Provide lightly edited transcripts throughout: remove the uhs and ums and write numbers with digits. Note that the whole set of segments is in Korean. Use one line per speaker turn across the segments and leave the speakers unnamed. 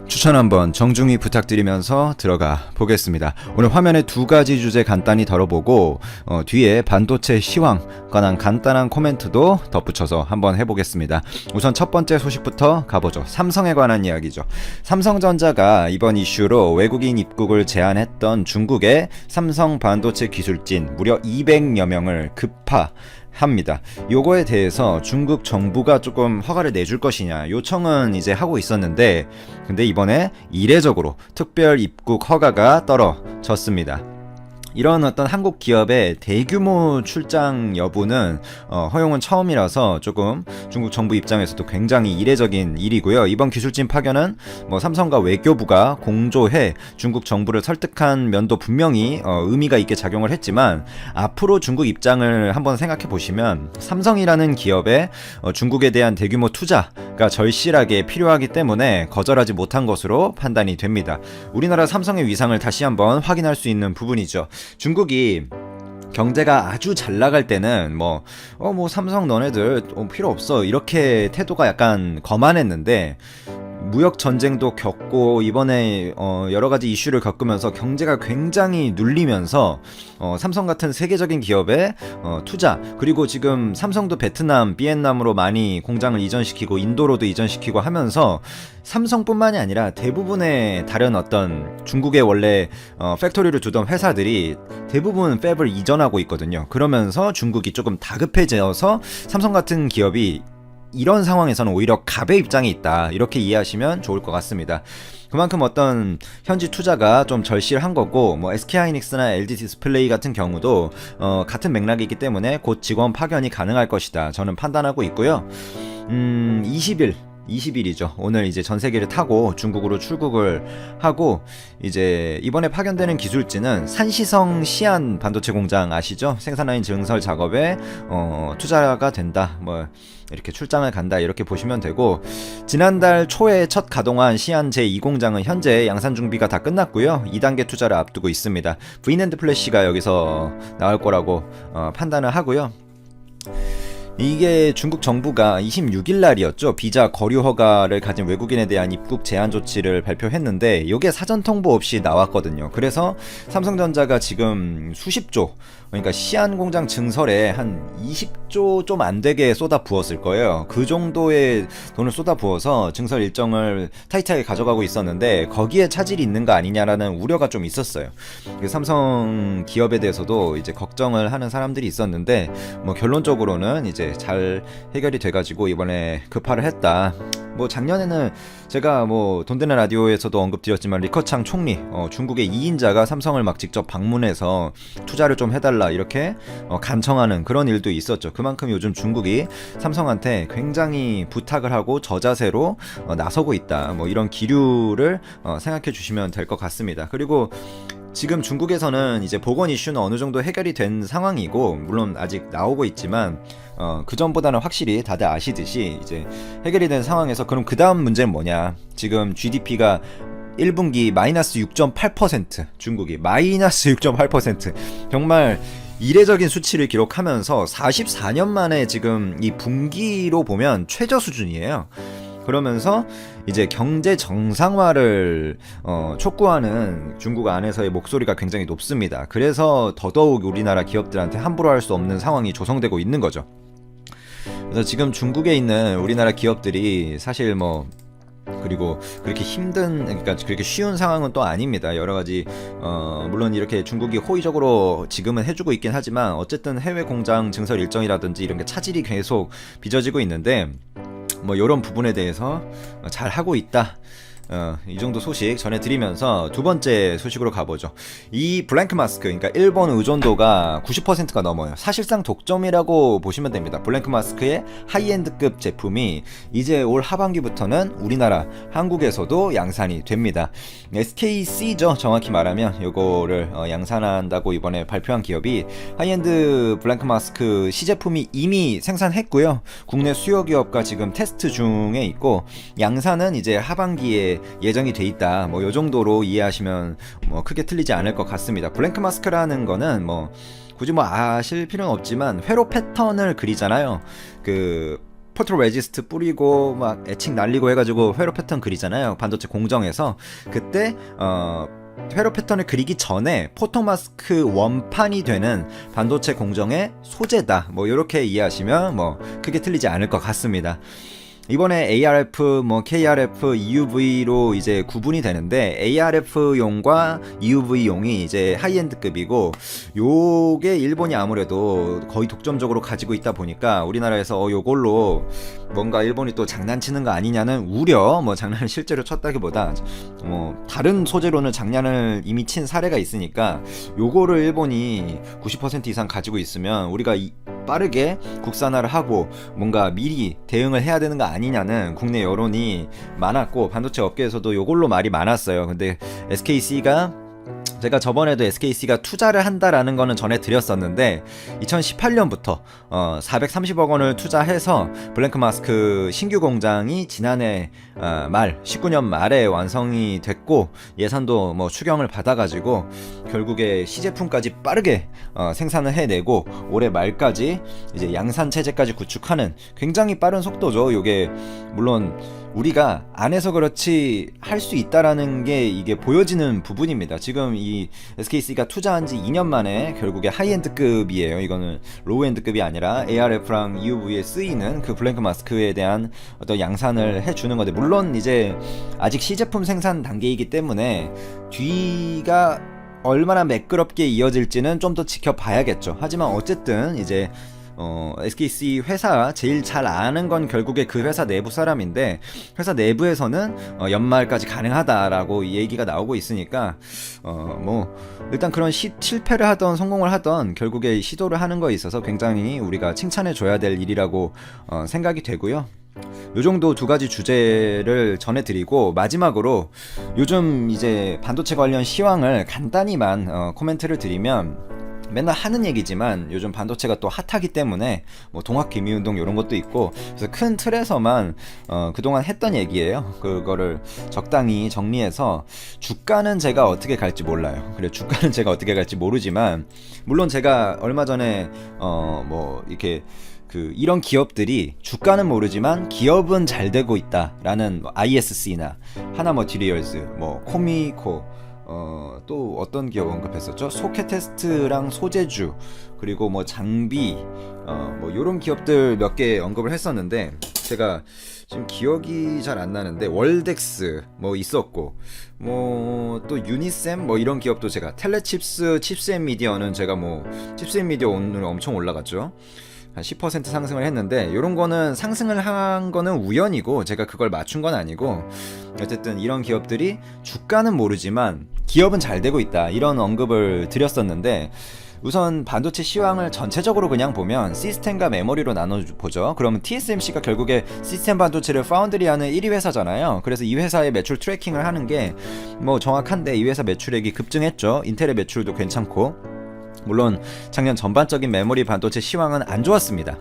추천 한번 정중히 부탁드리면서 들어가 보겠습니다. 오늘 화면에 두 가지 주제 간단히 다뤄보고 뒤에 반도체 시황 관한 간단한 코멘트도 덧붙여서 한번 해보겠습니다. 우선 첫 번째 소식부터 가보죠. 삼성에 관한 이야기죠. 삼성전자가 이번 이슈로 외국인 입국을 제한했던 중국의 삼성 반도체 기술진 무려 200여 명을 합니다. 요거에 대해서 중국 정부가 조금 허가를 내줄 것이냐 요청은 이제 하고 있었는데, 근데 이번에 이례적으로 특별 입국 허가가 떨어졌습니다. 이런 어떤 한국 기업의 대규모 출장 여부는 허용은 처음이라서 조금 중국 정부 입장에서도 굉장히 이례적인 일이고요. 이번 기술진 파견은 삼성과 외교부가 공조해 중국 정부를 설득한 면도 분명히 의미가 있게 작용을 했지만, 앞으로 중국 입장을 한번 생각해 보시면 삼성이라는 기업의 중국에 대한 대규모 투자가 절실하게 필요하기 때문에 거절하지 못한 것으로 판단이 됩니다. 우리나라 삼성의 위상을 다시 한번 확인할 수 있는 부분이죠. 중국이 경제가 아주 잘 나갈 때는 삼성 너네들 필요 없어 이렇게 태도가 약간 거만했는데, 무역 전쟁도 겪고 이번에 여러 가지 이슈를 겪으면서 경제가 굉장히 눌리면서 삼성 같은 세계적인 기업의 투자, 그리고 지금 삼성도 베트남, 비엔남으로 많이 공장을 이전시키고 인도로도 이전시키고 하면서 삼성뿐만이 아니라 대부분의 다른 어떤 중국의 원래 팩토리를 두던 회사들이 대부분 팹을 이전하고 있거든요. 그러면서 중국이 조금 다급해져서 삼성 같은 기업이 이런 상황에서는 오히려 갑의 입장에 있다, 이렇게 이해하시면 좋을 것 같습니다. 그만큼 어떤 현지 투자가 좀 절실한 거고, SK하이닉스나 LG디스플레이 같은 경우도 같은 맥락이기 때문에 곧 직원 파견이 가능할 것이다, 저는 판단하고 있고요. 20일이죠. 오늘 이제 전 세계를 타고 중국으로 출국을 하고, 이제 이번에 파견되는 기술진은 산시성 시안 반도체 공장 아시죠? 생산라인 증설 작업에 투자가 된다, 이렇게 출장을 간다, 이렇게 보시면 되고, 지난달 초에 첫 가동한 시안 제2공장은 현재 양산 준비가 다 끝났고요. 2단계 투자를 앞두고 있습니다. V낸드 플래시가 여기서 나올 거라고 판단을 하고요. 이게 중국 정부가 26일 날이었죠. 비자 거류 허가를 가진 외국인에 대한 입국 제한 조치를 발표했는데, 이게 사전 통보 없이 나왔거든요. 그래서 삼성전자가 지금 수십조, 그러니까 시안 공장 증설에 한 20조 좀 안 되게 쏟아 부었을 거예요. 그 정도의 돈을 쏟아 부어서 증설 일정을 타이트하게 가져가고 있었는데, 거기에 차질이 있는 거 아니냐라는 우려가 좀 있었어요. 삼성 기업에 대해서도 이제 걱정을 하는 사람들이 있었는데, 결론적으로는 이제 잘 해결이 돼가지고 이번에 급파를 했다. 작년에는 제가 돈 되는 라디오에서도 언급드렸지만, 리커창 총리, 중국의 2인자가 삼성을 막 직접 방문해서 투자를 좀 해달라 이렇게 간청하는 그런 일도 있었죠. 그만큼 요즘 중국이 삼성한테 굉장히 부탁을 하고 저자세로 나서고 있다, 이런 기류를 생각해 주시면 될 것 같습니다. 그리고 지금 중국에서는 이제 보건 이슈는 어느 정도 해결이 된 상황이고, 물론 아직 나오고 있지만 그 전보다는 확실히 다들 아시듯이 이제 해결이 된 상황에서, 그럼 그 다음 문제는 뭐냐? 지금 GDP가 1분기 마이너스 6.8%, 중국이 마이너스 6.8%, 정말 이례적인 수치를 기록하면서 44년 만에 지금 이 분기로 보면 최저 수준이에요. 그러면서 이제 경제 정상화를 촉구하는 중국 안에서의 목소리가 굉장히 높습니다. 그래서 더더욱 우리나라 기업들한테 함부로 할 수 없는 상황이 조성되고 있는 거죠. 그래서 지금 중국에 있는 우리나라 기업들이 사실 그리고 그렇게 그러니까 그렇게 쉬운 상황은 또 아닙니다. 여러 가지 물론 이렇게 중국이 호의적으로 지금은 해주고 있긴 하지만, 어쨌든 해외 공장 증설 일정이라든지 이런 게 차질이 계속 빚어지고 있는데, 이런 부분에 대해서 잘 하고 있다, 이 정도 소식 전해드리면서 두 번째 소식으로 가보죠. 이 블랭크 마스크, 그러니까 일본 의존도가 90%가 넘어요. 사실상 독점이라고 보시면 됩니다. 블랭크 마스크의 하이엔드급 제품이 이제 올 하반기부터는 우리나라 한국에서도 양산이 됩니다. SKC죠, 정확히 말하면. 요거를 양산한다고 이번에 발표한 기업이 하이엔드 블랭크 마스크 시제품이 이미 생산했고요. 국내 수요 기업과 지금 테스트 중에 있고, 양산은 이제 하반기에 예정이 돼 있다, 요 정도로 이해하시면 크게 틀리지 않을 것 같습니다. 블랭크 마스크라는 거는 굳이 아실 필요는 없지만, 회로 패턴을 그리잖아요. 포토레지스트 뿌리고 막 애칭 날리고 해가지고 회로 패턴 그리잖아요. 반도체 공정에서 그때 회로 패턴을 그리기 전에 포토마스크 원판이 되는 반도체 공정의 소재다. 뭐 이렇게 이해하시면 뭐 크게 틀리지 않을 것 같습니다. 이번에 ARF, 뭐 KRF, EUV로 이제 구분이 되는데 ARF용과 EUV용이 이제 하이엔드급이고 요게 일본이 아무래도 거의 독점적으로 가지고 있다 보니까 우리나라에서 요걸로 뭔가 일본이 또 장난치는 거 아니냐는 우려, 뭐 장난을 실제로 쳤다기보다 뭐 다른 소재로는 장난을 이미 친 사례가 있으니까 요거를 일본이 90% 이상 가지고 있으면 우리가 빠르게 국산화를 하고 뭔가 미리 대응을 해야 되는 거 아니냐는 국내 여론이 많았고 반도체 업계에서도 요걸로 말이 많았어요. 근데 SKC가 제가 저번에도 SKC가 투자를 한다라는 거는 전해드렸었는데 2018년부터 430억 원을 투자해서 블랭크 마스크 신규 공장이 지난해 19년 말에 완성이 됐고 예산도 뭐 추경을 받아가지고 결국에 시제품까지 빠르게 생산을 해내고 올해 말까지 이제 양산 체제까지 구축하는 굉장히 빠른 속도죠. 요게 물론 우리가 안 해서 그렇지 할 수 있다라는 게 이게 보여지는 부분입니다. 지금 이 SKC가 투자한 지 2년 만에 결국에 하이엔드급이에요. 이거는 로우엔드급이 아니라 ARF랑 EUV에 쓰이는 그 블랭크 마스크에 대한 어떤 양산을 해주는 건데 물론 이제 아직 시제품 생산 단계이기 때문에 뒤가 얼마나 매끄럽게 이어질지는 좀 더 지켜봐야겠죠. 하지만 어쨌든 이제 SKC 회사 제일 잘 아는 건 결국에 그 회사 내부 사람인데 회사 내부에서는 연말까지 가능하다라고 얘기가 나오고 있으니까 뭐 일단 그런 실패를 하던 성공을 하던 결국에 시도를 하는 거에 있어서 굉장히 우리가 칭찬해 줘야 될 일이라고 생각이 되고요. 요 정도 두 가지 주제를 전해드리고 마지막으로 요즘 이제 반도체 관련 시황을 간단히만 코멘트를 드리면 맨날 하는 얘기지만 요즘 반도체가 또 핫하기 때문에 뭐 동학개미운동 이런 것도 있고 그래서 큰 틀에서만 그동안 했던 얘기예요. 그거를 적당히 정리해서 주가는 제가 어떻게 갈지 몰라요. 그래 주가는 제가 어떻게 갈지 모르지만 물론 제가 얼마 전에 뭐 이렇게 이런 기업들이 주가는 모르지만 기업은 잘 되고 있다라는 ISC나 하나머티리얼즈, 뭐 코미코 또 어떤 기업 언급했었죠? 소켓테스트랑 소재주 그리고 뭐 장비 뭐 요런 기업들 몇 개 언급을 했었는데 제가 지금 기억이 잘 안 나는데 월덱스 뭐 있었고 뭐 또 유니셈 뭐 이런 기업도 제가 텔레칩스 칩스앤미디어는 제가 뭐 칩스앤미디어 오늘 엄청 올라갔죠. 한 10% 상승을 했는데 이런 거는 상승을 한 거는 우연이고 제가 그걸 맞춘 건 아니고 어쨌든 이런 기업들이 주가는 모르지만 기업은 잘 되고 있다 이런 언급을 드렸었는데 우선 반도체 시황을 전체적으로 그냥 보면 시스템과 메모리로 나눠보죠. 그러면 TSMC가 결국에 시스템 반도체를 파운드리하는 1위 회사잖아요. 그래서 이 회사의 매출 트래킹을 하는 게 뭐 정확한데 이 회사 매출액이 급증했죠. 인텔의 매출도 괜찮고 물론 작년 전반적인 메모리 반도체 시황은 안 좋았습니다.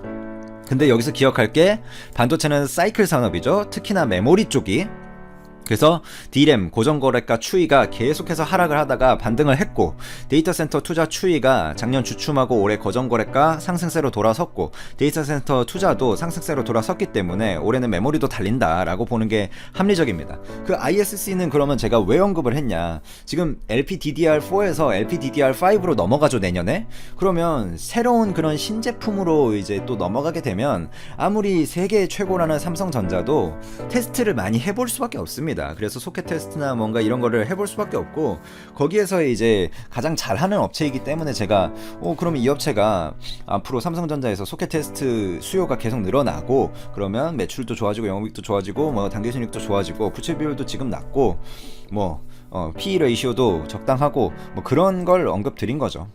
근데 여기서 기억할 게 반도체는 사이클 산업이죠. 특히나 메모리 쪽이. 그래서 D램 고정거래가 추이가 계속해서 하락을 하다가 반등을 했고 데이터 센터 투자 추이가 작년 주춤하고 올해 고정거래가 상승세로 돌아섰고 데이터 센터 투자도 상승세로 돌아섰기 때문에 올해는 메모리도 달린다라고 보는 게 합리적입니다. 그 ISC는 그러면 제가 왜 언급을 했냐, 지금 LPDDR4에서 LPDDR5로 넘어가죠 내년에. 그러면 새로운 그런 신제품으로 이제 또 넘어가게 되면 아무리 세계 최고라는 삼성전자도 테스트를 많이 해볼 수밖에 없습니다. 그래서 소켓 테스트나 뭔가 이런 거를 해볼 수밖에 없고 거기에서 이제 가장 잘하는 업체이기 때문에 제가 그러면 이 업체가 앞으로 삼성전자에서 소켓 테스트 수요가 계속 늘어나고 그러면 매출도 좋아지고 영업이익도 좋아지고 뭐 당기순이익도 좋아지고 부채 비율도 지금 낮고 뭐 PE 레이시오도 적당하고 뭐 그런 걸 언급 드린 거죠.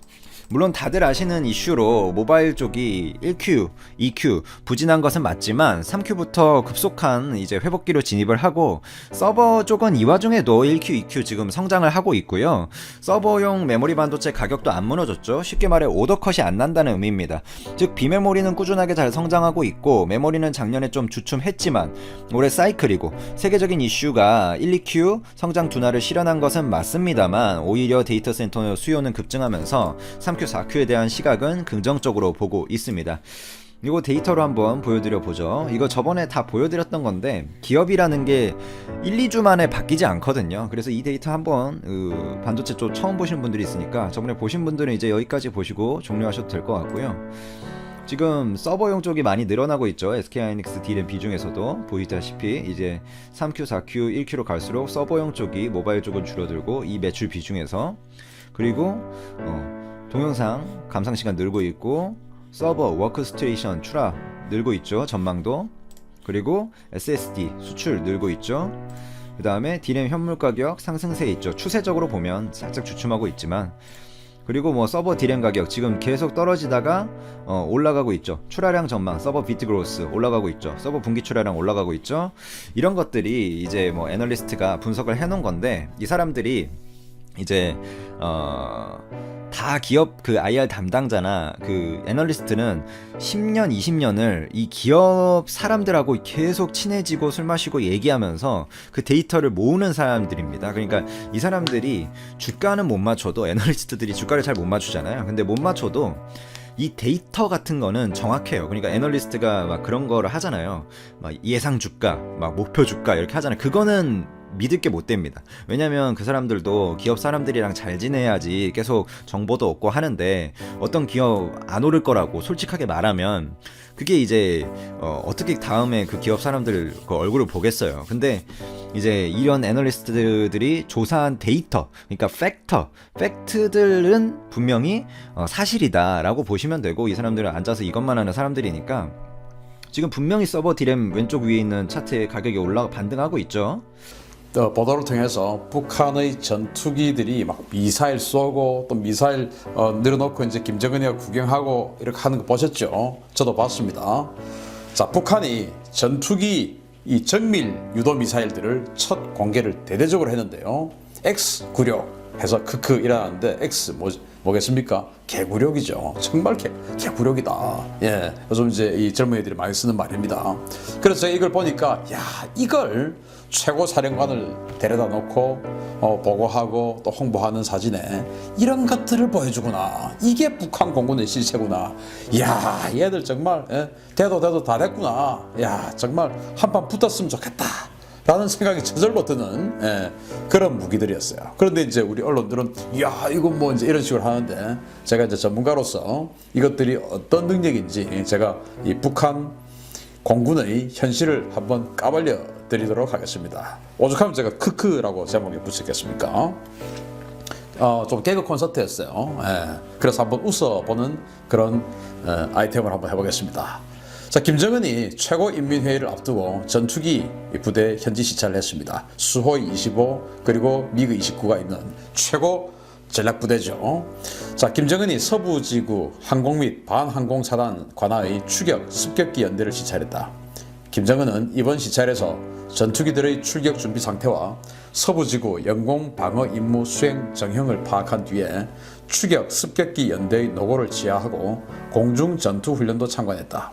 물론 다들 아시는 이슈로 모바일 쪽이 1Q, 2Q 부진한 것은 맞지만 3Q부터 급속한 이제 회복기로 진입을 하고 서버 쪽은 이 와중에도 1Q, 2Q 지금 성장을 하고 있고요. 서버용 메모리 반도체 가격도 안 무너졌죠. 쉽게 말해 오더컷이 안 난다는 의미입니다. 즉 비메모리는 꾸준하게 잘 성장하고 있고 메모리는 작년에 좀 주춤했지만 올해 사이클이고 세계적인 이슈가 1, 2Q 성장 둔화를 실현한 것은 맞습니다만 오히려 데이터 센터 수요는 급증하면서 3Q, 4Q에 대한 시각은 긍정적으로 보고 있습니다. 이거 데이터로 한번 보여드려 보죠. 이거 저번에 다 보여드렸던 건데 기업이라는 게 1, 2주 만에 바뀌지 않거든요. 그래서 이 데이터 한번 반도체 쪽 처음 보시는 분들이 있으니까 저번에 보신 분들은 이제 여기까지 보시고 종료하셔도 될 것 같고요. 지금 서버용 쪽이 많이 늘어나고 있죠. SK하이닉스 D램 비중에서도 보이다시피 이제 3Q, 4Q, 1Q로 갈수록 서버용 쪽이 모바일 쪽은 줄어들고 이 매출 비중에서, 그리고 동영상 감상 시간 늘고 있고 서버, 워크스테이션, 추락 늘고 있죠. 전망도. 그리고 SSD 수출 늘고 있죠. 그 다음에 D램 현물 가격 상승세에 있죠. 추세적으로 보면 살짝 주춤하고 있지만, 그리고 뭐 서버 D램 가격 지금 계속 떨어지다가 올라가고 있죠. 출하량 전망, 서버 비트 그로스 올라가고 있죠. 서버 분기 출하량 올라가고 있죠. 이런 것들이 이제 뭐 애널리스트가 분석을 해놓은 건데, 이 사람들이 이제 다 기업 그 IR 담당자나 그 애널리스트는 10년, 20년을 이 기업 사람들하고 계속 친해지고 술 마시고 얘기하면서 그 데이터를 모으는 사람들입니다. 그러니까 이 사람들이 주가는 못 맞춰도, 애널리스트들이 주가를 잘 못 맞추잖아요. 근데 못 맞춰도 이 데이터 같은 거는 정확해요. 그러니까 애널리스트가 막 그런 거를 하잖아요. 막 예상 주가, 막 목표 주가 이렇게 하잖아요. 그거는 믿을 게 못 됩니다. 왜냐면 그 사람들도 기업 사람들이랑 잘 지내야지 계속 정보도 얻고 하는데, 어떤 기업 안 오를 거라고 솔직하게 말하면 그게 이제 어떻게 다음에 그 기업 사람들 그 얼굴을 보겠어요. 근데 이제 이런 애널리스트들이 조사한 데이터, 그러니까 팩트들은 분명히 사실이다라고 보시면 되고, 이 사람들은 앉아서 이것만 하는 사람들이니까 지금 분명히 서버 D램 왼쪽 위에 있는 차트의 가격이 반등하고 있죠.
보도를 통해서 북한의 전투기들이 막 미사일 쏘고 또 미사일 늘어놓고 이제 김정은이가 구경하고 이렇게 하는 거 보셨죠? 저도 봤습니다. 자, 북한이 전투기 이 정밀 유도 미사일들을 첫 공개를 대대적으로 했는데요. X96 해서 크크 일어나는데 X 뭐겠습니까? 개구력이죠. 정말 개구력이다. 예, 요즘 이제 이 젊은 애들이 많이 쓰는 말입니다. 그래서 제가 이걸 보니까 야, 이걸 최고 사령관을 데려다 놓고 보고하고 또 홍보하는 사진에 이런 것들을 보여주구나. 이게 북한 공군의 실체구나. 야, 얘들 정말 대도 다 됐구나. 야, 정말 한판 붙었으면 좋겠다 라는 생각이 저절로 드는 그런 무기들이었어요. 그런데 이제 우리 언론들은 야, 이건 뭐 이제 이런 식으로 하는데, 제가 이제 전문가로서 이것들이 어떤 능력인지 제가 이 북한 공군의 현실을 한번 까발려 드리도록 하겠습니다. 오죽하면 제가 크크라고 제목에 붙였겠습니까? 좀 개그 콘서트였어요. 그래서 한번 웃어보는 그런 아이템을 한번 해보겠습니다. 자, 김정은이 최고인민회의를 앞두고 전투기 부대 현지 시찰을 했습니다. 수호이 25 그리고 미그 29가 있는 최고 전략부대죠. 자, 김정은이 서부지구 항공 및 반항공사단 관하의 추격, 습격기 연대를 시찰했다. 김정은은 이번 시찰에서 전투기들의 출격 준비 상태와 서부지구 영공 방어 임무 수행 정형을 파악한 뒤에 추격, 습격기 연대의 노고를 지하하고 공중 전투 훈련도 참관했다.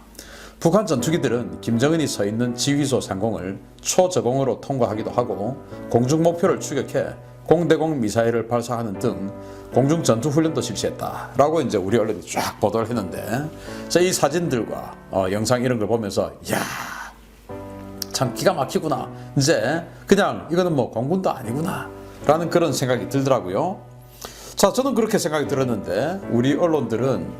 북한 전투기들은 김정은이 서 있는 지휘소 상공을 초저공으로 통과하기도 하고 공중 목표를 추격해 공대공 미사일을 발사하는 등 공중 전투 훈련도 실시했다 라고 이제 우리 언론이 쫙 보도를 했는데, 자, 이 사진들과 영상 이런 걸 보면서 야, 참 기가 막히구나. 이제 그냥 이거는 뭐 공군도 아니구나 라는 그런 생각이 들더라고요. 자, 저는 그렇게 생각이 들었는데 우리 언론들은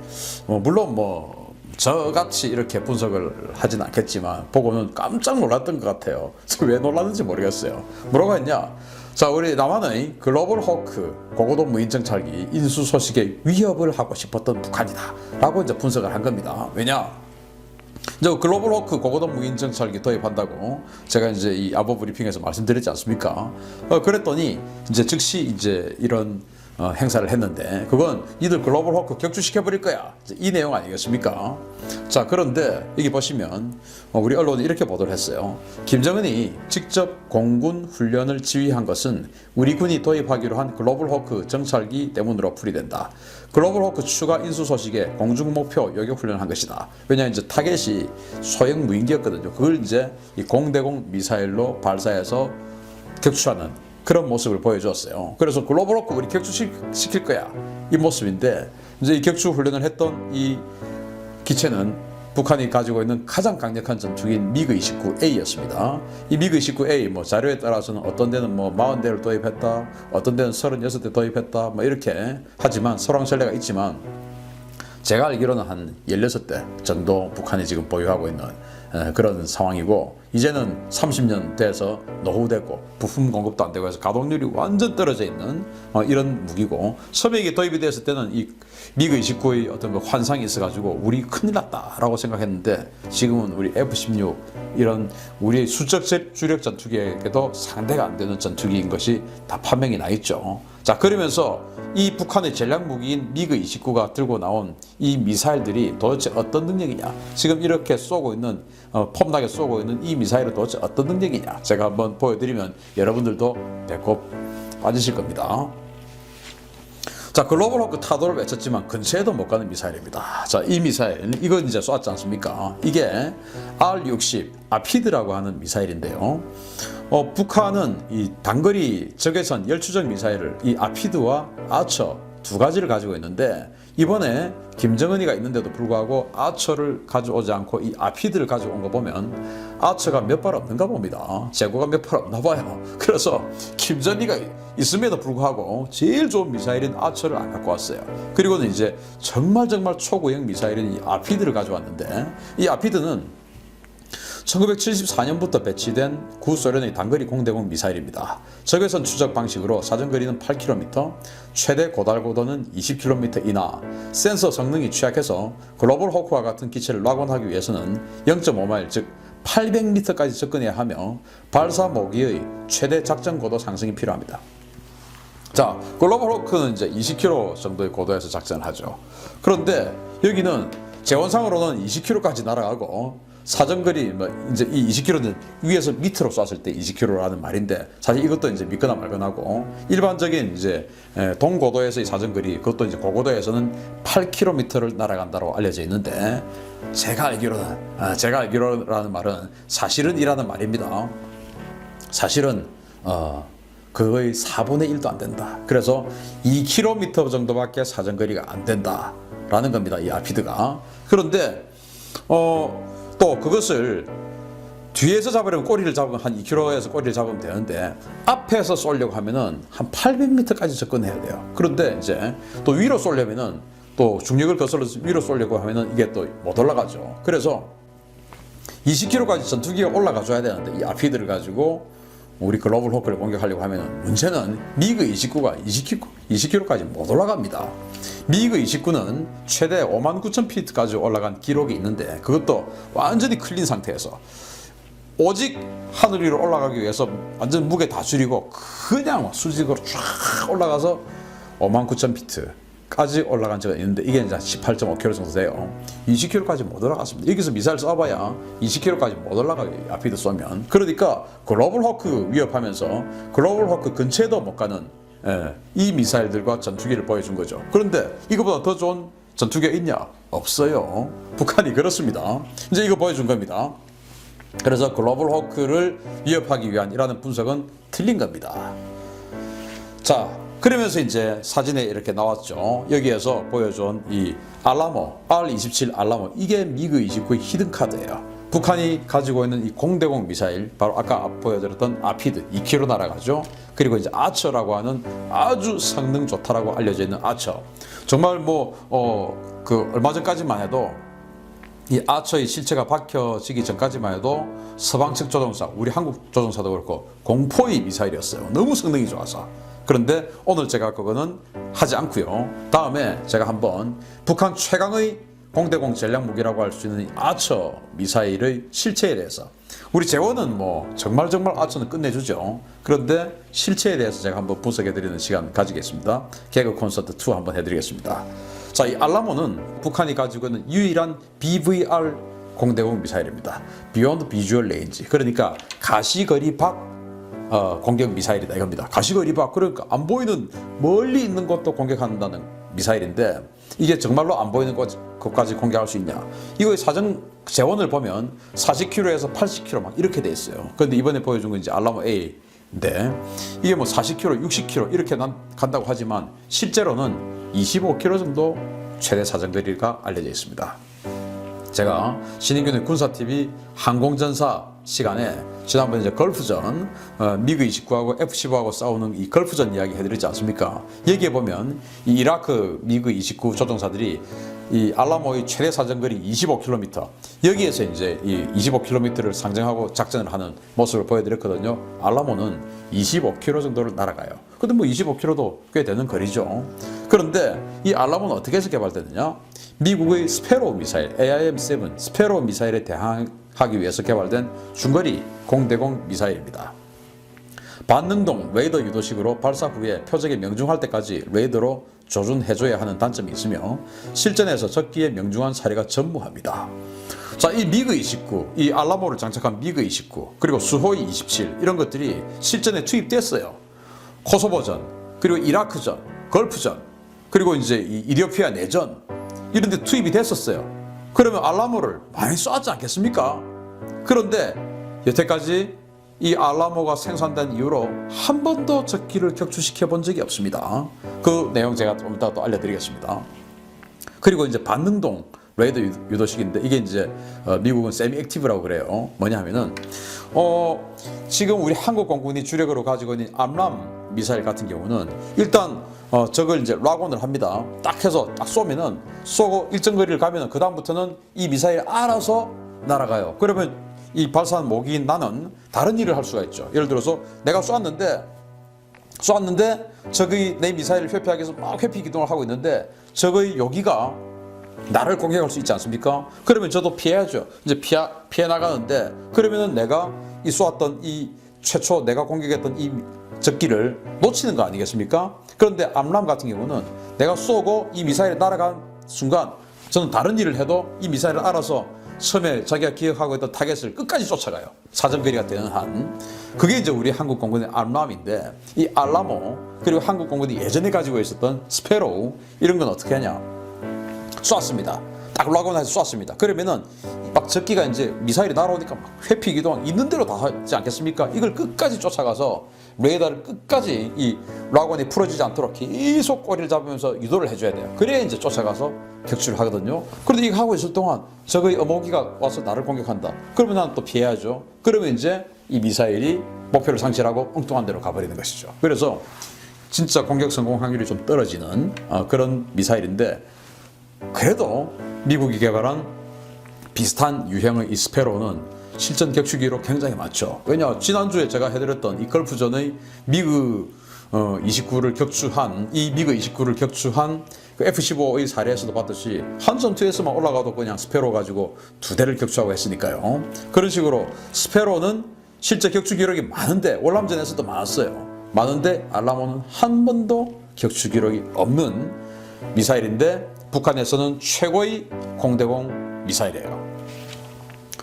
물론 뭐 저같이 이렇게 분석을 하진 않겠지만 보고는 깜짝 놀랐던 것 같아요. 왜 놀랐는지 모르겠어요. 뭐라고 했냐? 자, 우리 남한의 글로벌 호크 고고도 무인정찰기 인수 소식에 위협을 하고 싶었던 북한이다 라고 이제 분석을 한 겁니다. 왜냐? 이제 글로벌 호크 고고도 무인정찰기 도입한다고 제가 이제 이 아버 브리핑에서 말씀드렸지 않습니까? 그랬더니 이제 즉시 이제 이런 행사를 했는데, 그건 니들 글로벌 호크 격추시켜버릴 거야, 이 내용 아니겠습니까? 자, 그런데 여기 보시면 우리 언론이 이렇게 보도를 했어요. 김정은이 직접 공군 훈련을 지휘한 것은 우리 군이 도입하기로 한 글로벌 호크 정찰기 때문으로 풀이된다. 글로벌 호크 추가 인수 소식에 공중 목표 요격 훈련한 것이다. 왜냐, 이제 타겟이 소형 무인기였거든요. 그걸 이제 이 공대공 미사일로 발사해서 격추하는 그런 모습을 보여줬어요. 그래서 글로벌 호크 우리 격추시킬 거야, 이 모습인데, 이제 이 격추 훈련을 했던 이 기체는 북한이 가지고 있는 가장 강력한 전투기인 미그 29A였습니다. 이 미그 29A 뭐 자료에 따라서는 어떤 데는 뭐 40대를 도입했다, 어떤 데는 36대 도입했다, 뭐 이렇게 하지만 설왕설래가 있지만 제가 알기로는 한 16대 정도 북한이 지금 보유하고 있는 그런 상황이고, 이제는 30년 돼서 노후됐고 부품 공급도 안 되고 해서 가동률이 완전 떨어져 있는 이런 무기고, 소비에게 도입이 됐을 때는 이 미그 29의 어떤 그 환상이 있어가지고 우리 큰일 났다라고 생각했는데, 지금은 우리 F-16 이런 우리 수적 주력 전투기에게도 상대가 안 되는 전투기인 것이 다 판명이 나 있죠. 자, 그러면서 이 북한의 전략 무기인 미그 29가 들고 나온 이 미사일들이 도대체 어떤 능력이냐, 지금 이렇게 쏘고 있는 폼나게 쏘고 있는 이 미사일은 도대체 어떤 능력이냐, 제가 한번 보여드리면 여러분들도 배꼽 빠지실 겁니다. 자, 글로벌 호크 타도를 외쳤지만 근처에도 못 가는 미사일입니다. 자, 이 미사일, 이건 이제 쏘았지 않습니까? 이게 R-60 아피드라고 하는 미사일인데요. 북한은 이 단거리 적외선 열추적 미사일을 이 아피드와 아처 두 가지를 가지고 있는데, 이번에 김정은이가 있는데도 불구하고 아처를 가져오지 않고 이 아피드를 가져온 거 보면 아처가 몇 발 없는가 봅니다. 재고가 몇 발 없나 봐요. 그래서 김정은이가 있음에도 불구하고 제일 좋은 미사일인 아처를 안 갖고 왔어요. 그리고는 이제 정말 초구형 미사일인 이 아피드를 가져왔는데, 이 아피드는 1974년부터 배치된 구소련의 단거리 공대공 미사일입니다. 적외선 추적 방식으로 사정거리는 8km, 최대 고달 고도는 20km 이나, 센서 성능이 취약해서 글로벌 호크와 같은 기체를 낙원하기 위해서는 0.5마일 즉 800m까지 접근해야 하며 발사 모기의 최대 작전 고도 상승이 필요합니다. 자, 글로벌 호크는 이제 20km 정도의 고도에서 작전을 하죠. 그런데 여기는 재원상으로는 20km까지 날아가고, 사정거리 뭐 이제 이 20km는 위에서 밑으로 쐈을 때 20km라는 말인데, 사실 이것도 이제 믿거나 말거나고, 일반적인 이제 동고도에서의 사정거리, 그것도 이제 고고도에서는 8km를 날아간다고 알려져 있는데, 제가 알기로라는 말은 사실은 이라는 말입니다. 사실은 그거의 4분의 1도 안 된다. 그래서 2km 정도밖에 사정거리가 안 된다라는 겁니다, 이 아피드가. 그런데 또 그것을 뒤에서 잡으려면 꼬리를 잡으면 한 2km에서 꼬리를 잡으면 되는데, 앞에서 쏘려고 하면은 한 800m까지 접근해야 돼요. 그런데 이제 또 위로 쏘려면은, 또 중력을 거슬러서 위로 쏘려고 하면은 이게 또 못 올라가죠. 그래서 20km까지 전투기가 올라가 줘야 되는데, 이 아피드를 가지고 우리 글로벌 호크를 공격하려고 하면 문제는 미그 29가 20km까지 못 올라갑니다. 미그 29는 최대 59,000피트까지 올라간 기록이 있는데, 그것도 완전히 클린 상태에서 오직 하늘 위로 올라가기 위해서 완전 무게 다 줄이고 그냥 수직으로 쫙 올라가서 59,000피트까지 올라간 적이 있는데, 이게 이제 18.5km 정도 돼요. 20km까지 못 올라갔습니다. 여기서 미사일 쏴봐야 20km까지 못 올라가요, 아피드 쏘면. 그러니까 글로벌 호크 위협하면서 글로벌 호크 근처에도 못 가는 이 미사일들과 전투기를 보여준 거죠. 그런데 이거보다 더 좋은 전투기가 있냐? 없어요. 북한이 그렇습니다. 이제 이거 보여준 겁니다. 그래서 글로벌 호크를 위협하기 위한 이라는 분석은 틀린 겁니다. 자, 그러면서 이제 사진에 이렇게 나왔죠. 여기에서 보여준 이 알라모, R-27 알라모, 이게 미그 29의 히든카드예요. 북한이 가지고 있는 이 공대공 미사일, 바로 아까 보여드렸던 아피드 2km 날아가죠. 그리고 이제 아처라고 하는 아주 성능 좋다라고 알려져 있는 아처. 정말 그 얼마 전까지만 해도 이 아처의 실체가 밝혀지기 전까지만 해도 서방 측 조종사, 우리 한국 조종사도 그렇고 공포의 미사일이었어요. 너무 성능이 좋아서. 그런데 오늘 제가 그거는 하지 않고요. 다음에 제가 한번 북한 최강의 공대공 전략 무기라고 할 수 있는 아처 미사일의 실체에 대해서, 우리 재원은 정말 아처는 끝내주죠. 그런데 실체에 대해서 제가 한번 분석해드리는 시간 가지겠습니다. 개그 콘서트 2 한번 해드리겠습니다. 자, 이 알라모는 북한이 가지고 있는 유일한 BVR 공대공 미사일입니다. Beyond Visual Range. 그러니까 가시거리 밖 공격 미사일이다 이겁니다. 가시거리 밖, 그러니까 안 보이는 멀리 있는 것도 공격한다는 미사일인데, 이게 정말로 안 보이는 것까지 공격할 수 있냐? 이거의 사정 재원을 보면 40km에서 80km 막 이렇게 돼 있어요. 그런데 이번에 보여준 건 이제 알라모 A인데, 이게 40km, 60km 이렇게 간다고 하지만 실제로는 25km 정도 최대 사정거리가 알려져 있습니다. 제가 신인균의 군사TV 항공전사 시간에 지난번에 이제 걸프전 미그 29하고 F-15하고 싸우는 이 걸프전 이야기 해드리지 않습니까? 여기에 보면 이 이라크 미그 29 조종사들이 이 알라모의 최대 사정거리 25km 여기에서 이제 이 25km를 상정하고 작전을 하는 모습을 보여드렸거든요. 알라모는 25km 정도를 날아가요. 근데 뭐 25km도 꽤 되는 거리죠. 그런데 이 알라모는 어떻게 해서 개발됐느냐? 미국의 스페로우 미사일 AIM-7 스페로우 미사일에 대항하기 위해서 개발된 중거리 공대공 미사일입니다. 반능동 레이더 유도식으로 발사 후에 표적에 명중할 때까지 레이더로 조준해줘야 하는 단점이 있으며 실전에서 적기에 명중한 사례가 전무합니다. 자, 이 미그 29, 이 알라모를 장착한 미그 29 그리고 수호이 27 이런 것들이 실전에 투입됐어요. 코소보전, 그리고 이라크전, 걸프전, 그리고 이제 이 이디오피아 내전 이런 데 투입이 됐었어요. 그러면 알라모를 많이 쏘았지 않겠습니까? 그런데 여태까지 이 알라모가 생산된 이후로 한 번도 적기를 격추시켜 본 적이 없습니다. 그 내용 제가 좀 이따가 또 알려드리겠습니다. 그리고 이제 반능동 레이더 유도식인데 이게 이제 미국은 세미 액티브라고 그래요. 뭐냐 하면은 지금 우리 한국 공군이 주력으로 가지고 있는 암람 미사일 같은 경우는 일단 저걸 이제 락온을 합니다. 딱 해서 딱 쏘면은 쏘고 일정 거리를 가면은 그 다음부터는 이 미사일 알아서 날아가요. 그러면 이 발사한 목인 나는 다른 일을 할 수가 있죠. 예를 들어서 내가 쏘았는데 적의 내 미사일을 회피하기 위해서 막 회피 기동을 하고 있는데 적의 요기가 나를 공격할 수 있지 않습니까? 그러면 저도 피해야죠. 이제 피해 나가는데 그러면은 내가 이 쏘았던 이 최초 내가 공격했던 이 적기를 놓치는 거 아니겠습니까? 그런데 암람 같은 경우는 내가 쏘고 이 미사일이 날아간 순간 저는 다른 일을 해도 이 미사일을 알아서 처음에 자기가 기억하고 있던 타겟을 끝까지 쫓아가요. 사정거리가 되는 한. 그게 이제 우리 한국 공군의 알람인데 이 알라모 그리고 한국 공군이 예전에 가지고 있었던 스페로우 이런 건 어떻게 하냐? 쐈습니다. 딱 락온에서 쐈습니다. 그러면은 막 적기가 이제 미사일이 날아오니까 막 회피 기동 있는 대로 다 하지 않겠습니까? 이걸 끝까지 쫓아가서 레이더를 끝까지 이 락온이 풀어지지 않도록 계속 꼬리를 잡으면서 유도를 해줘야 돼요. 그래야 이제 쫓아가서 격추를 하거든요. 그런데 이거 하고 있을 동안 적의 어모기가 와서 나를 공격한다. 그러면 나는 또 피해야죠. 그러면 이제 이 미사일이 목표를 상실하고 엉뚱한 데로 가버리는 것이죠. 그래서 진짜 공격 성공 확률이 좀 떨어지는 그런 미사일인데 그래도 미국이 개발한 비슷한 유형의 이 스페로는 실전 격추기로 굉장히 많죠. 왜냐 지난주에 제가 해드렸던 이 걸프전의 미그 29를 격추한 이 미그 29를 격추한 그 F-15의 사례에서도 봤듯이 한 전투에서만 올라가도 그냥 스페로 가지고 2대를 격추하고 했으니까요. 그런 식으로 스페로는 실제 격추 기록이 많은데 월남전에서도 많았어요. 많은데 알라모는 한 번도 격추 기록이 없는 미사일인데 북한에서는 최고의 공대공 미사일이에요.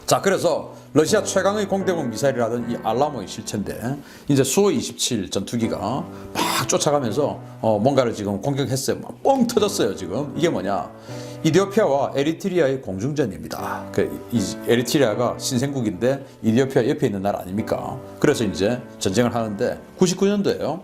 자, 그래서 러시아 최강의 공대공 미사일이라던 이 알라모의 실체인데 이제 수호이 27 전투기가 막 쫓아가면서 뭔가를 지금 공격했어요. 막 뻥 터졌어요. 지금 이게 뭐냐? 이디오피아와 에리트리아의 공중전입니다. 에리트리아가 신생국인데 이디오피아 옆에 있는 나라 아닙니까? 그래서 이제 전쟁을 하는데 99년도에요.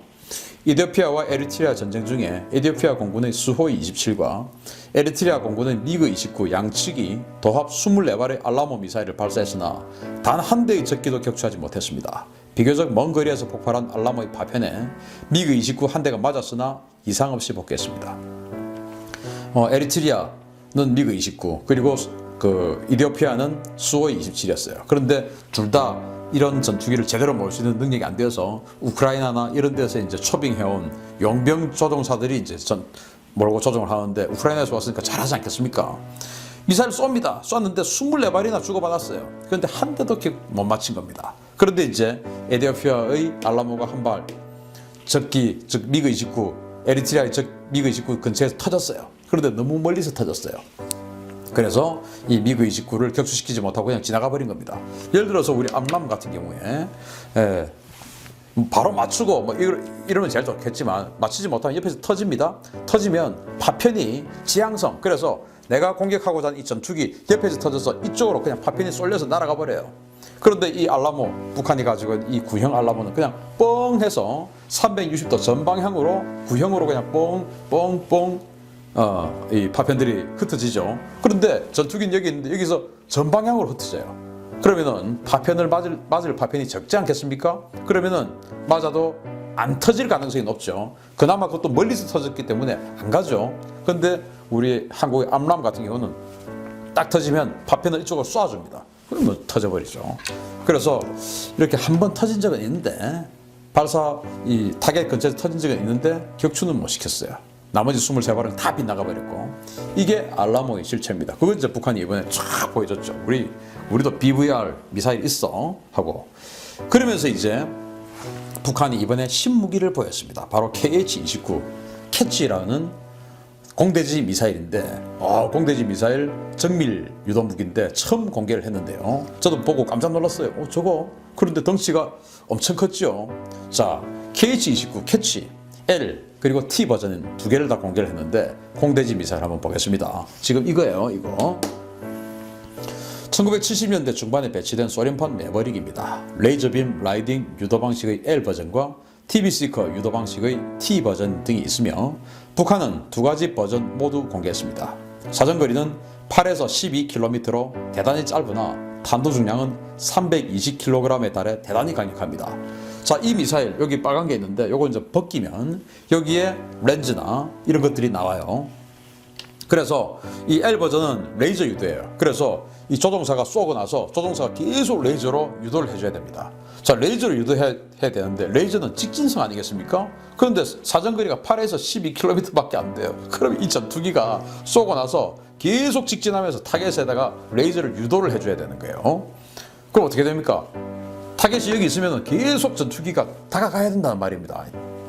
이디오피아와 에리트리아 전쟁 중에 에디오피아 공군의 수호이 27과 에리트리아 공군의 미그 29 양측이 도합 24발의 알라모 미사일을 발사했으나 단 한 대의 적기도 격추하지 못했습니다. 비교적 먼 거리에서 폭발한 알라모의 파편에 미그 29 한 대가 맞았으나 이상 없이 복귀했습니다. 에리트리아는 미그 29 그리고 그 이디오피아는 수호이 27이었어요. 그런데 둘 다 이런 전투기를 제대로 몰 수 있는 능력이 안 되어서 우크라이나나 이런 데서 이제 초빙해온 용병 조종사들이 이제 몰고 조종을 하는데 우크라이나에서 왔으니까 잘하지 않겠습니까? 미사일 쏩니다. 쐈는데 24발이나 주고받았어요. 그런데 한 대도 못 맞힌 겁니다. 그런데 이제 에디오피아의 알라모가 한 발 적기, 즉 미그 29, 에리트리아의 미그 29 근처에서 터졌어요. 그런데 너무 멀리서 터졌어요. 그래서 이 미그 29를 격추시키지 못하고 그냥 지나가 버린 겁니다. 예를 들어서 우리 암람 같은 경우에 바로 맞추고 뭐 이러면 제일 좋겠지만 맞추지 못하면 옆에서 터집니다. 터지면 파편이 지향성 그래서 내가 공격하고자 하는 이 전투기 옆에서 터져서 이쪽으로 그냥 파편이 쏠려서 날아가 버려요. 그런데 이 알라모 북한이 가지고 있는 이 구형 알라모는 그냥 뻥 해서 360도 전방향으로 구형으로 그냥 뻥뻥뻥 이 파편들이 흩어지죠. 그런데 전투기는 여기 있는데 여기서 전방향으로 흩어져요. 그러면은 파편을 맞을 파편이 적지 않겠습니까? 그러면은 맞아도 안 터질 가능성이 높죠. 그나마 그것도 멀리서 터졌기 때문에 안 가죠. 근데 우리 한국의 암람 같은 경우는 딱 터지면 파편을 이쪽으로 쏴줍니다. 그러면 터져버리죠. 그래서 이렇게 한 번 터진 적은 있는데 발사 이 타겟 근처에서 터진 적은 있는데 격추는 못 시켰어요. 나머지 23발은 다 빗나가 버렸고 이게 알라모의 실체입니다. 그건 이제 북한이 이번에 쫙 보여줬죠. 우리도 BVR 미사일 있어 하고 그러면서 이제 북한이 이번에 신무기를 보였습니다. 바로 KH-29 캐치라는 공대지 미사일인데 공대지 미사일 정밀 유도 무기인데 처음 공개를 했는데요. 저도 보고 깜짝 놀랐어요. 저거 그런데 덩치가 엄청 컸죠. 자, KH-29 캐치 L 그리고 T 버전 두 개를 다 공개를 했는데 공대지 미사일 한번 보겠습니다. 지금 이거예요. 이거 1970년대 중반에 배치된 소련판 매버릭입니다. 레이저빔 라이딩 유도 방식의 L 버전과 TV 시커 유도 방식의 T 버전 등이 있으며 북한은 두 가지 버전 모두 공개했습니다. 사정거리는 8에서 12km로 대단히 짧으나 탄도 중량은 320kg에 달해 대단히 강력합니다. 자, 이 미사일 여기 빨간 게 있는데 요거 이제 벗기면 여기에 렌즈나 이런 것들이 나와요. 그래서 이 L 버전은 레이저 유도예요. 그래서 이 조종사가 쏘고 나서 조종사가 계속 레이저로 유도를 해줘야 됩니다. 자, 레이저로 유도해야 되는데 레이저는 직진성 아니겠습니까? 그런데 사정거리가 8에서 12km밖에 안 돼요. 그럼 이 전투기가 쏘고 나서 계속 직진하면서 타겟에다가 레이저를 유도를 해줘야 되는 거예요. 그럼 어떻게 됩니까? 타겟이 여기 있으면 계속 전투기가 다가가야 된다는 말입니다.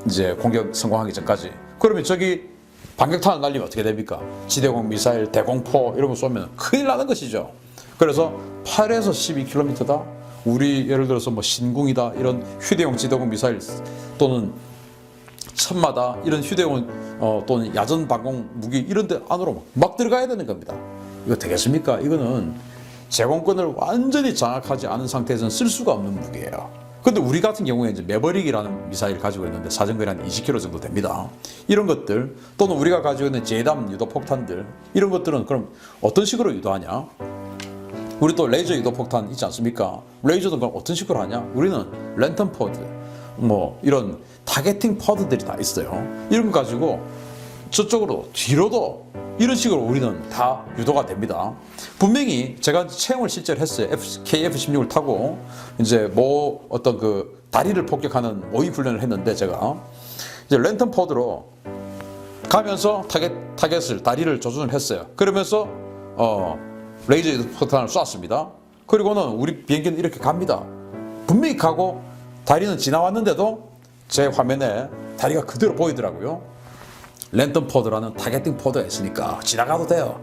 이제 공격 성공하기 전까지. 그러면 저기 반격탄을 날리면 어떻게 됩니까? 지대공 미사일, 대공포 이런 거 쏘면 큰일 나는 것이죠. 그래서 8에서 12km다. 우리 예를 들어서 뭐 신궁이다 이런 휴대용 지대공 미사일 또는 천마다 이런 휴대용 또는 야전 방공 무기 이런 데 안으로 막 들어가야 되는 겁니다. 이거 되겠습니까? 이거는 제공권을 완전히 장악하지 않은 상태에서는 쓸 수가 없는 무기예요. 근데 우리 같은 경우에 이제 매버릭이라는 미사일 가지고 있는데 사정거리 한 20km 정도 됩니다. 이런 것들 또는 우리가 가지고 있는 제담 유도 폭탄들 이런 것들은 그럼 어떤 식으로 유도하냐? 우리 또 레이저 유도 폭탄 있지 않습니까? 레이저도 그럼 어떤 식으로 하냐? 우리는 랜턴 포드 뭐 이런 타겟팅 포드들이 다 있어요. 이런 거 가지고 저쪽으로 뒤로도 이런 식으로 우리는 다 유도가 됩니다. 분명히 제가 체험을 실제로 했어요. KF-16을 타고 이제 뭐 어떤 그 다리를 폭격하는 모의 훈련을 했는데 제가 이제 랜턴 포드로 가면서 타겟을 다리를 조준을 했어요. 그러면서 레이저 폭탄을 쐈습니다. 그리고는 우리 비행기는 이렇게 갑니다. 분명히 가고 다리는 지나왔는데도 제 화면에 다리가 그대로 보이더라고요. 랜턴 포드라는 타겟팅 포드가 있으니까 지나가도 돼요.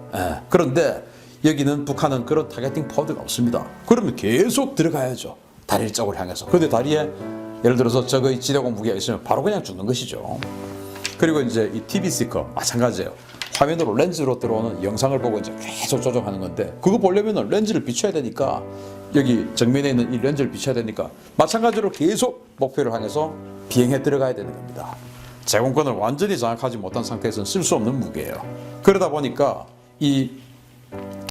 그런데 여기는 북한은 그런 타겟팅 포드가 없습니다. 그러면 계속 들어가야죠. 다리 쪽으로 향해서. 그런데 다리에 예를 들어서 저거의 지대공 무기가 있으면 바로 그냥 죽는 것이죠. 그리고 이제 이 TV 스티커 마찬가지예요. 화면으로 렌즈로 들어오는 영상을 보고 이제 계속 조정하는 건데 그거 보려면 렌즈를 비춰야 되니까 여기 정면에 있는 이 렌즈를 비춰야 되니까 마찬가지로 계속 목표를 향해서 비행해 들어가야 되는 겁니다. 제공권을 완전히 장악하지 못한 상태에서는 쓸 수 없는 무기예요. 그러다 보니까 이